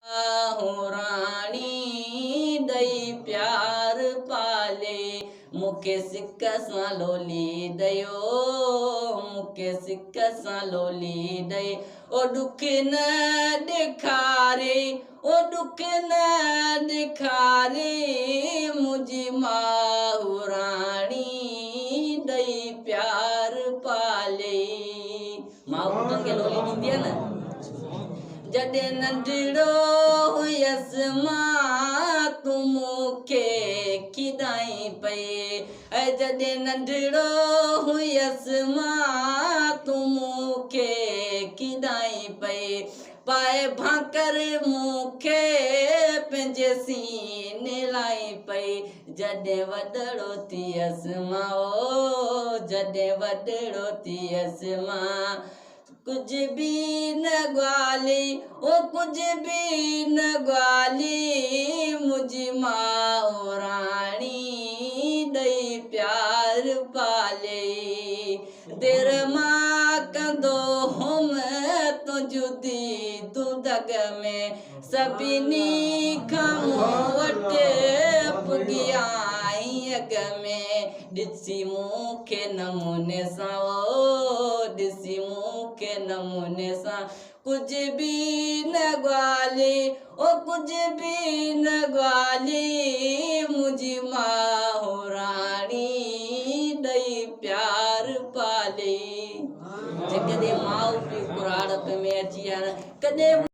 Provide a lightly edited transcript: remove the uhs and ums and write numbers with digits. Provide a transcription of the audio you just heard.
हो राणी दई प्यार पाले मुके सिक सां लोली दयो मुके सिक सां लोली दई ओ दुख न ॾेखारे ओ दुख न ॾेखारे मुंहिंजी माउ राणी दई प्यार पाले माउ पुटनि खे लोली ॾींदी आहे न जॾहिं नंढड़ो हुयसि मां तूं मूंखे खिदाई पई जॾहिं नंढड़ो हुयसि मां तूं मूंखे खिदाई पई पाए भाकर मूंखे पंहिंजे सीने लाई पई जॾहिं वॾड़ो थियसि मां ओ जॾहिं वॾड़ो थियसि मां कुझु बि न ॻाल्हि ओ कुझु बि न ॻाल्हि मुंहिंजी माउ राणी ॾई प्यार पाले देर मां कंदो हुअमि तुंहिंजी तूं दग में सभिनी खां मूं वटि पुॻी आई अॻ में ॾिसी मूंखे नमूने सां ओ ॾिसी मूंखे नमूने सां कुझु बि न ॻाल्हि ओ कुझु बि न ॻाल्हि मुंहिंजी माउ राणी ॾई प्यार पाले जेकॾहिं माउ पीउ बुढ़ापे में अची वञनि कॾहिं